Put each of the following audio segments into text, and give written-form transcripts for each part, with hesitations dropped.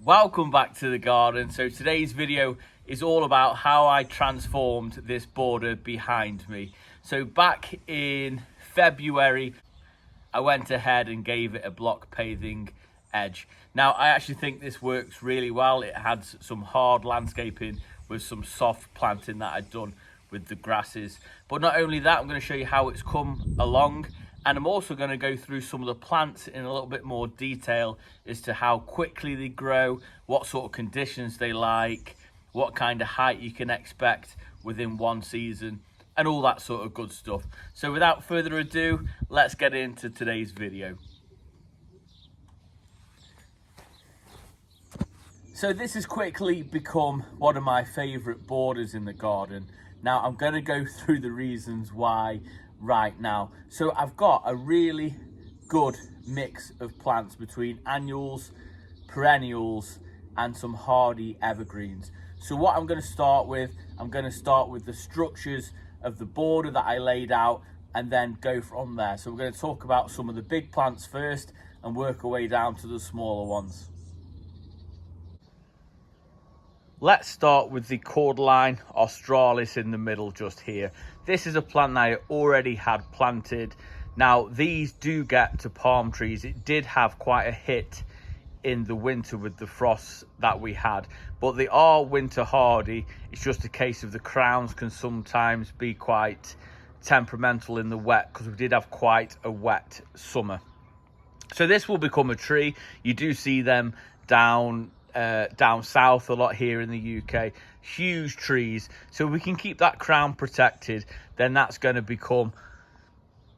Welcome back to the garden. So today's video is all about how I transformed this border behind me. So back in February, I went ahead and gave it a block paving edge. Now I actually think this works really well. It had some hard landscaping with some soft planting that I'd done with the grasses. But not only that, I'm going to show you how it's come along. And I'm also going to go through some of the plants in a little bit more detail as to how quickly they grow, what sort of conditions they like, what kind of height you can expect within one season, and all that sort of good stuff. So without further ado, let's get into today's video. So this has quickly become one of my favourite borders in the garden. Now I'm going to go through the reasons why right now. So I've got a really good mix of plants between annuals, perennials and some hardy evergreens. So what I'm going to start with, the structures of the border that I laid out and then go from there. So we're going to talk about some of the big plants first and work our way down to the smaller ones. Let's start with the Cordyline australis in the middle just here. This is a plant that I already had planted. Now these do get to palm trees. It did have quite a hit in the winter with the frosts that we had, but they are winter hardy. It's just a case of the crowns can sometimes be quite temperamental in the wet because we did have quite a wet summer. So this will become a tree. You do see them down south a lot here in the UK, huge trees. So we can keep that crown protected, then that's going to become,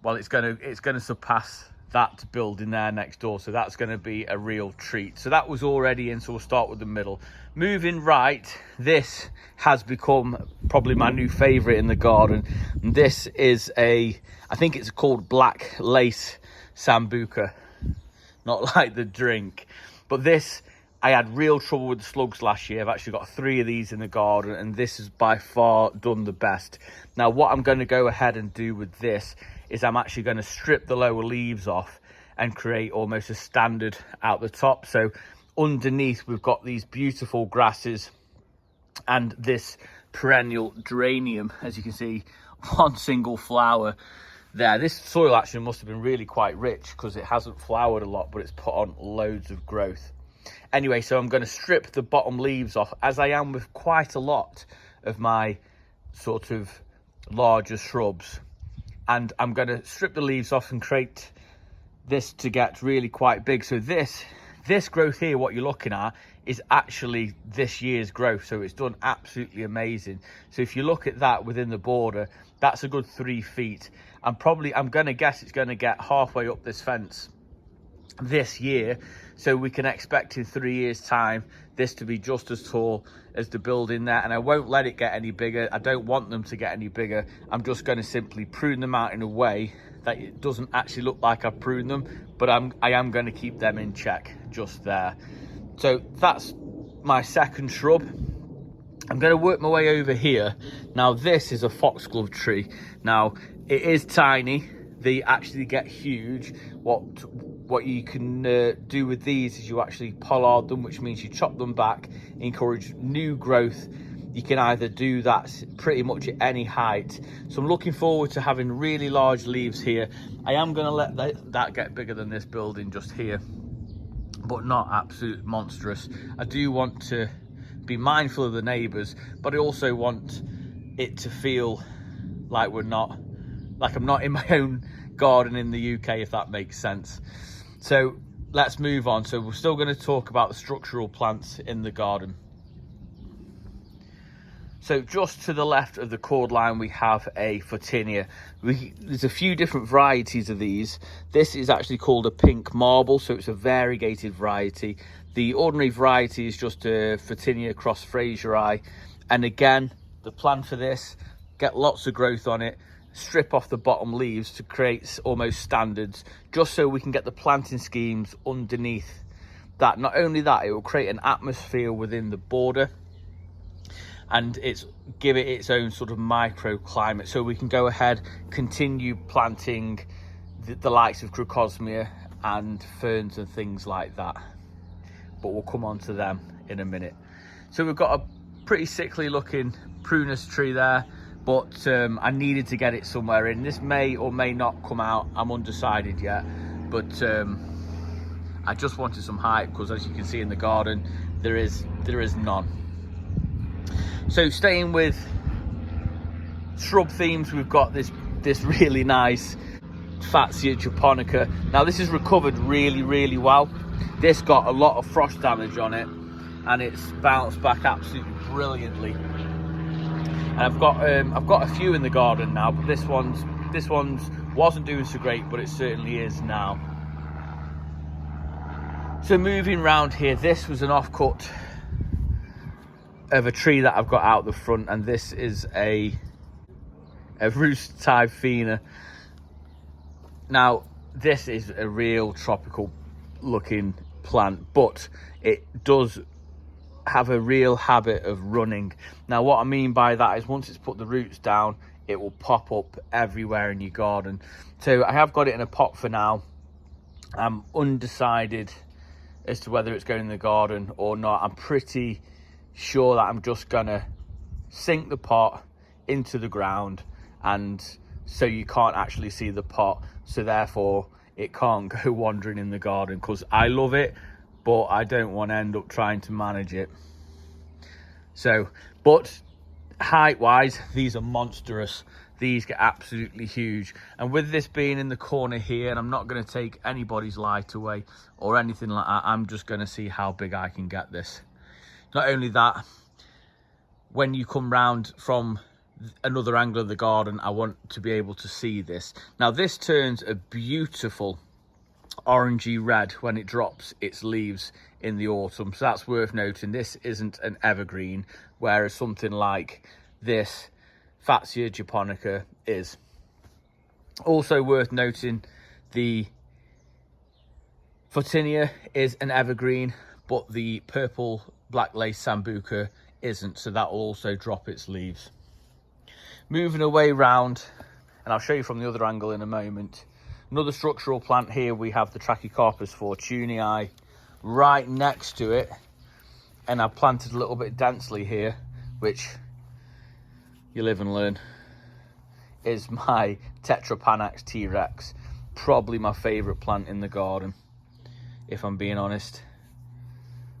well, it's going to surpass that building there next door. So that's going to be a real treat. So that was already in, so we'll start with the middle. Moving right, this has become probably my new favorite in the garden. And this is I think it's called Black Lace Sambuca, not like the drink, but this, I had real trouble with the slugs last year. I've actually got 3 of these in the garden and this has by far done the best. Now what I'm going to go ahead and do with this is I'm actually going to strip the lower leaves off and create almost a standard out the top. So underneath we've got these beautiful grasses and this perennial geranium, as you can see, one single flower there. This soil actually must have been really quite rich because it hasn't flowered a lot, but it's put on loads of growth. Anyway, so I'm going to strip the bottom leaves off, as I am with quite a lot of my sort of larger shrubs. And I'm going to strip the leaves off and create this to get really quite big. So this growth here, what you're looking at, is actually this year's growth. So it's done absolutely amazing. So if you look at that within the border, that's a good 3 feet. I'm going to guess it's going to get halfway up this fence this year. So we can expect in 3 years time this to be just as tall as the building there, and I won't let it get any bigger. I don't want them to get any bigger. I'm just going to simply prune them out in a way that it doesn't actually look like I've pruned them, but I am going to keep them in check just there. So that's my second shrub. I'm going to work my way over here. Now this is a foxglove tree. Now it is tiny, they actually get huge. What you can do with these is you actually pollard them, which means you chop them back, encourage new growth. You can either do that pretty much at any height. So I'm looking forward to having really large leaves here. I am going to let that get bigger than this building just here, but not absolute monstrous. I do want to be mindful of the neighbours, but I also want it to feel like I'm not in my own garden in the UK, if that makes sense. So let's move on. So we're still going to talk about the structural plants in the garden. So just to the left of the Cordyline we have a Photinia. There's a few different varieties of these. This is actually called a pink marble, so it's a variegated variety. The ordinary variety is just a Photinia cross Fraseri. And again, the plan for this, get lots of growth on it, strip off the bottom leaves to create almost standards, just so we can get the planting schemes underneath that. Not only that, it will create an atmosphere within the border and give it its own sort of microclimate, so we can go ahead, continue planting the likes of Crocosmia and ferns and things like that. but we'll come on to them in a minute. So we've got a pretty sickly looking prunus tree there, but I needed to get it somewhere in. This may or may not come out, I'm undecided yet, but I just wanted some height because, as you can see in the garden, there is none. So staying with shrub themes, we've got this really nice Fatsia japonica. Now this is recovered really well. This got a lot of frost damage on it and it's bounced back absolutely brilliantly. And I've got a few in the garden now, but this one's wasn't doing so great, but it certainly is now. So moving round here, this was an offcut of a tree that I've got out the front, and this is a Roost typhina. Now this is a real tropical looking plant, but it does have a real habit of running. Now what I mean by that is once it's put the roots down, it will pop up everywhere in your garden. So I have got it in a pot for now. I'm undecided as to whether it's going in the garden or not. I'm pretty sure that I'm just gonna sink the pot into the ground, and so you can't actually see the pot, so therefore it can't go wandering in the garden, because I love it, but I don't want to end up trying to manage it. So, but height wise, these are monstrous. These get absolutely huge, and with this being in the corner here, and I'm not going to take anybody's light away or anything like that, I'm just going to see how big I can get this. Not only that, when you come round from another angle of the garden, I want to be able to see this. Now this turns a beautiful orangey red when it drops its leaves in the autumn, so that's worth noting. This isn't an evergreen, whereas something like this Fatsia japonica is. Also worth noting, the Photinia is an evergreen, but the purple black lace sambuca isn't, so that will also drop its leaves. Moving away round, and I'll show you from the other angle in a moment, another structural plant here. We have the Trachycarpus fortunei right next to it, and I've planted a little bit densely here, which you live and learn, is my Tetrapanax T-Rex. Probably my favourite plant in the garden, if I'm being honest.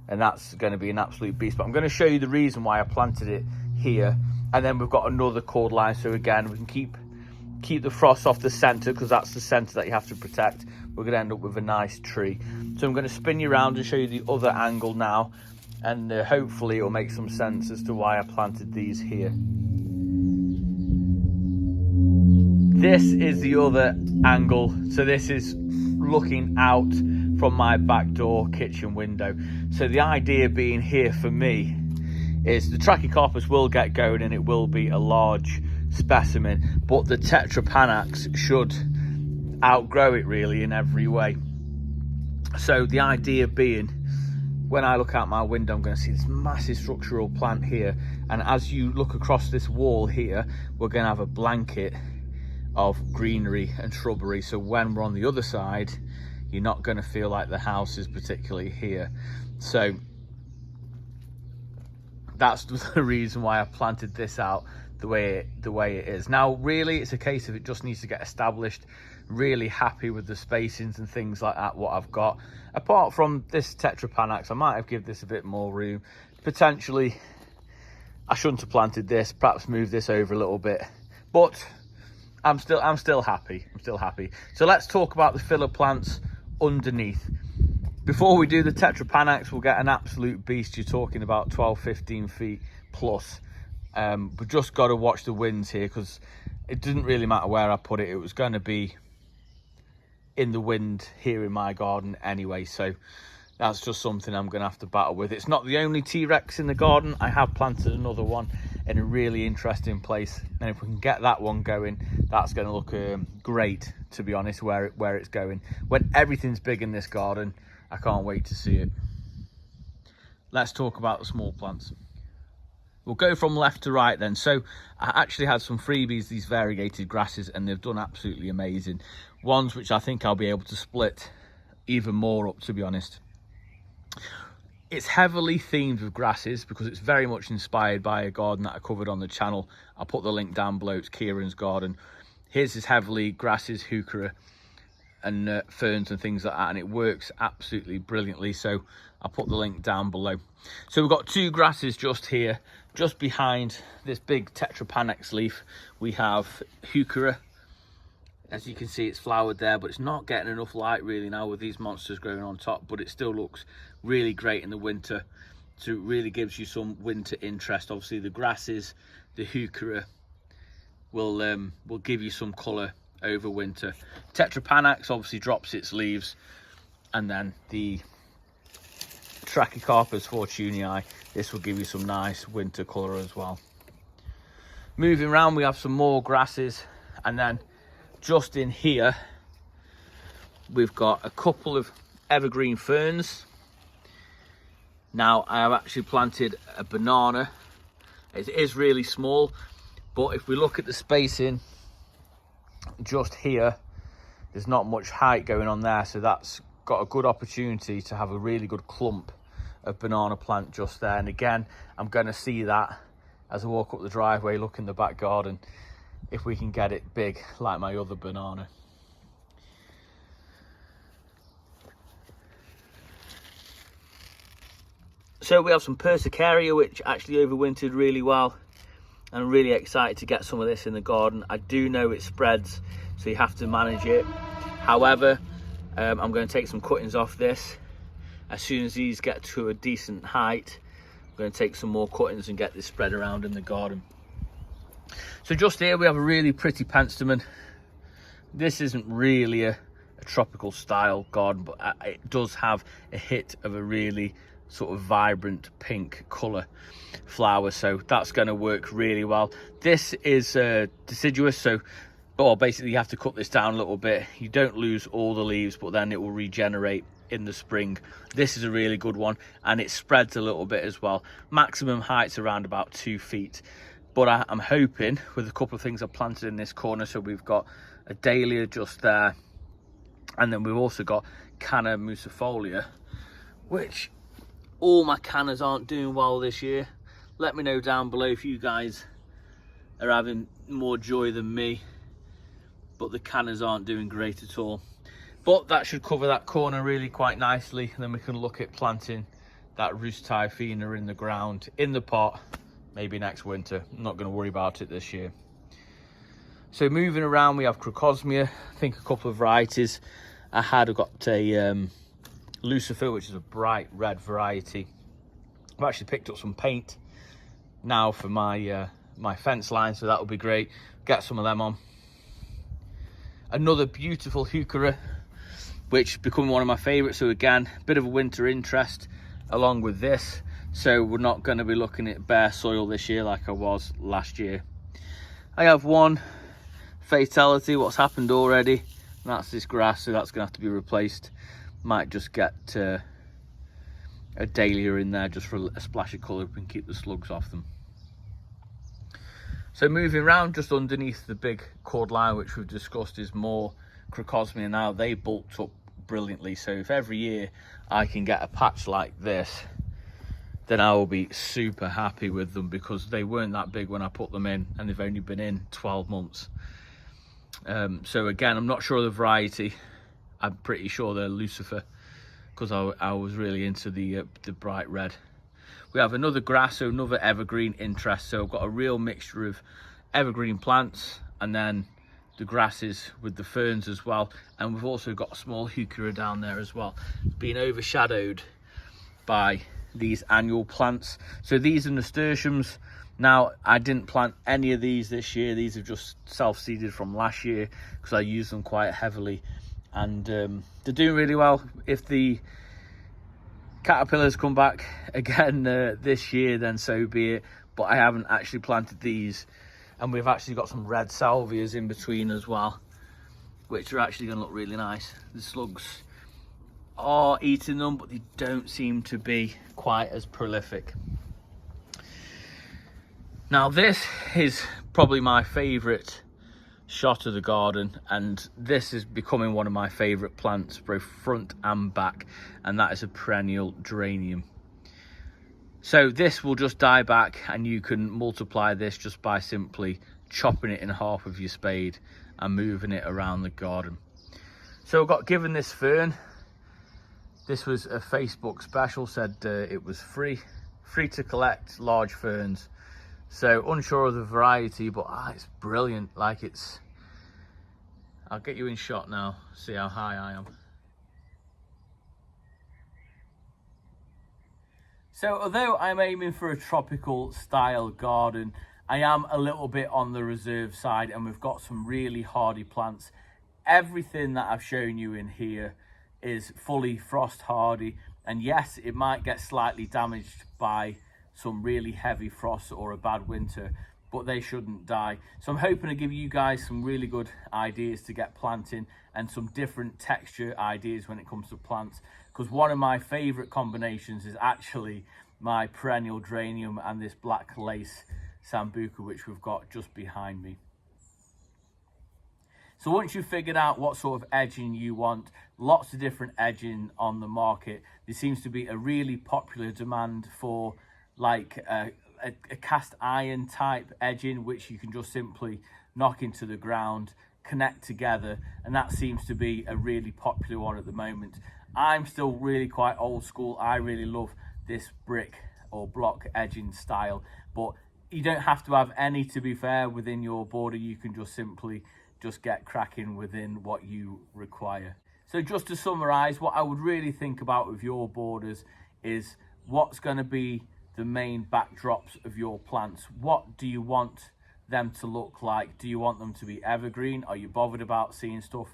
And that's going to be an absolute beast. But I'm going to show you the reason why I planted it here. And then we've got another cord line, so again, we can keep the frost off the centre, because that's the centre that you have to protect. We're going to end up with a nice tree. So I'm going to spin you around and show you the other angle now, and hopefully it'll make some sense as to why I planted these here. This is the other angle, so this is looking out from my back door kitchen window. So the idea being here for me is the Trachycarpus will get going and it will be a large specimen, but the Tetrapanax should outgrow it really in every way. So the idea being, when I look out my window, I'm going to see this massive structural plant here, and as you look across this wall here, we're going to have a blanket of greenery and shrubbery, so when we're on the other side, you're not going to feel like the house is particularly here. So that's the reason why I planted this out the way it is. Now really it's a case of it just needs to get established. Really happy with the spacings and things like that, what I've got. Apart from this Tetrapanax, I might have given this a bit more room. Potentially I shouldn't have planted this, perhaps move this over a little bit, but I'm still happy. I'm still happy. So let's talk about the filler plants underneath. Before we do the Tetrapanax, we'll get an absolute beast. You're talking about 12-15 feet plus. We've just got to watch the winds here, because it didn't really matter where I put it. It was going to be in the wind here in my garden anyway, so that's just something I'm going to have to battle with. It's not the only T-Rex in the garden. I have planted another one in a really interesting place, and if we can get that one going, that's going to look great, to be honest, where it's going. When everything's big in this garden, I can't wait to see it. Let's talk about the small plants. We'll go from left to right then. So I actually had some freebies, these variegated grasses, and they've done absolutely amazing. Ones which I think I'll be able to split even more up, to be honest. It's heavily themed with grasses because it's very much inspired by a garden that I covered on the channel. I'll put the link down below. It's Kieran's garden. His is heavily grasses, heuchera and ferns and things like that, and it works absolutely brilliantly. So I'll put the link down below. So we've got two grasses just here, just behind this big Tetrapanax leaf. We have heuchera. As you can see, it's flowered there, but it's not getting enough light really now with these monsters growing on top, but it still looks really great in the winter. So it really gives you some winter interest. Obviously the grasses, the heuchera will give you some colour over winter. Tetrapanax obviously drops its leaves, and then the Trachycarpus fortunei, this will give you some nice winter colour as well. Moving around, we have some more grasses, and then just in here we've got a couple of evergreen ferns. Now I have actually planted a banana. It is really small, but if we look at the spacing just here, there's not much height going on there, so that's got a good opportunity to have a really good clump of banana plant just there. And again, I'm going to see that as I walk up the driveway, look in the back garden, if we can get it big like my other banana. So we have some Persicaria, which actually overwintered really well. I'm really excited to get some of this in the garden. I do know it spreads, so you have to manage it. However, I'm going to take some cuttings off this. As soon as these get to a decent height, I'm going to take some more cuttings and get this spread around in the garden. So just here we have a really pretty penstemon. This isn't really a tropical style garden, but it does have a hit of a really sort of vibrant pink colour flower, so that's going to work really well. This is deciduous, so basically you have to cut this down a little bit. You don't lose all the leaves, but then it will regenerate in the spring. This is a really good one, and it spreads a little bit as well. Maximum height's around about 2 feet, but I'm hoping with a couple of things I've planted in this corner. So we've got a dahlia just there, and then we've also got Canna musifolia, which all my cannas aren't doing well this year. Let me know down below if you guys are having more joy than me, but the cannas aren't doing great at all. But that should cover that corner really quite nicely, and then we can look at planting that Rusticifera in the ground, in the pot, maybe next winter. I'm not going to worry about it this year. So moving around, we have Crocosmia, I think a couple of varieties. I've got a Lucifer, which is a bright red variety. I've actually picked up some paint now for my my fence line, so that will be great. Get some of them on. Another beautiful heuchera, which become one of my favourites. So again, a bit of a winter interest along with this. So we're not going to be looking at bare soil this year like I was last year. I have one fatality, what's happened already, and that's this grass, so that's going to have to be replaced. Might just get a dahlia in there just for a splash of colour and keep the slugs off them. So moving around, just underneath the big cordyline, which we've discussed, is more Crocosmia. Now they bulked up brilliantly, so if every year I can get a patch like this, then I will be super happy with them, because they weren't that big when I put them in, and they've only been in 12 months. So again, I'm not sure of the variety. I'm pretty sure they're Lucifer, because I was really into the bright red. We have another grass, so another evergreen interest. So I've got a real mixture of evergreen plants, and then the grasses with the ferns as well. And we've also got a small heuchera down there as well. It's been overshadowed by these annual plants. So these are nasturtiums. Now, I didn't plant any of these this year. These are just self-seeded from last year, because I used them quite heavily. And they're doing really well. If the caterpillars come back again this year, then so be it. But I haven't actually planted these. And we've actually got some red salvias in between as well, which are actually going to look really nice. The slugs are eating them, but they don't seem to be quite as prolific. Now this is probably my favourite shot of the garden, and this is becoming one of my favourite plants, both front and back, and that is a perennial geranium. So this will just die back, and you can multiply this just by simply chopping it in half with your spade and moving it around the garden. So I got given this fern. This was a Facebook special, said it was free to collect large ferns. So unsure of the variety, but it's brilliant. Like, I'll get you in shot now, see how high I am. So although I'm aiming for a tropical style garden, I am a little bit on the reserve side, and we've got some really hardy plants. Everything that I've shown you in here is fully frost hardy, and yes, it might get slightly damaged by some really heavy frost or a bad winter, but they shouldn't die. So I'm hoping to give you guys some really good ideas to get planting and some different texture ideas when it comes to plants, because one of my favorite combinations is actually my perennial geranium and this black lace sambuca, which we've got just behind me. So once you've figured out what sort of edging you want, lots of different edging on the market. There seems to be a really popular demand for like a cast iron type edging, which you can just simply knock into the ground, connect together, and that seems to be a really popular one at the moment. I'm still really quite old school. I really love this brick or block edging style, but you don't have to have any, to be fair, within your border. You can just simply get cracking within what you require. So just to summarize, what I would really think about with your borders is what's going to be the main backdrops of your plants. What do you want them to look like? Do you want them to be evergreen? Are you bothered about seeing stuff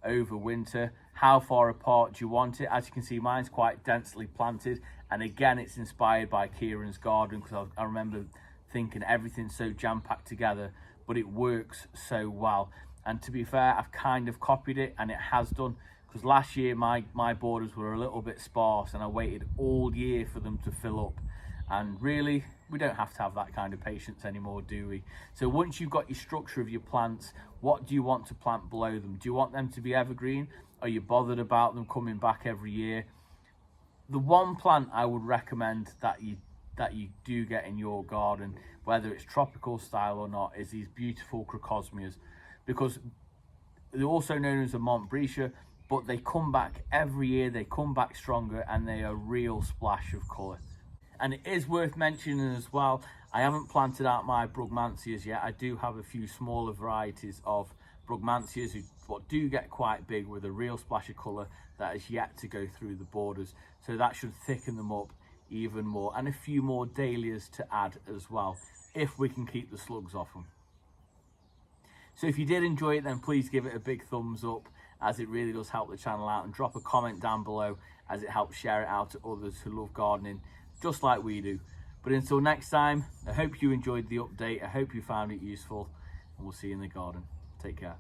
over winter? How far apart do you want it? As you can see, mine's quite densely planted, and again, it's inspired by Kieran's garden, because I remember thinking everything's so jam-packed together, but it works so well. And to be fair, I've kind of copied it, and it has done, because last year my borders were a little bit sparse and I waited all year for them to fill up. And really, we don't have to have that kind of patience anymore, do we? So once you've got your structure of your plants, what do you want to plant below them? Do you want them to be evergreen? Are you bothered about them coming back every year? The one plant I would recommend that you do get in your garden, whether it's tropical style or not, is these beautiful crocosmias, because they're also known as a Montbretia, but they come back every year. They come back stronger, and they are a real splash of colour. And it is worth mentioning as well, I haven't planted out my Brugmansias yet. I do have a few smaller varieties of Brugmansias who do get quite big with a real splash of colour that is yet to go through the borders. So that should thicken them up even more, and a few more dahlias to add as well, if we can keep the slugs off them. So if you did enjoy it, then please give it a big thumbs up, as it really does help the channel out, and drop a comment down below, as it helps share it out to others who love gardening just like we do. But until next time, I hope you enjoyed the update. I hope you found it useful, and we'll see you in the garden. Take care.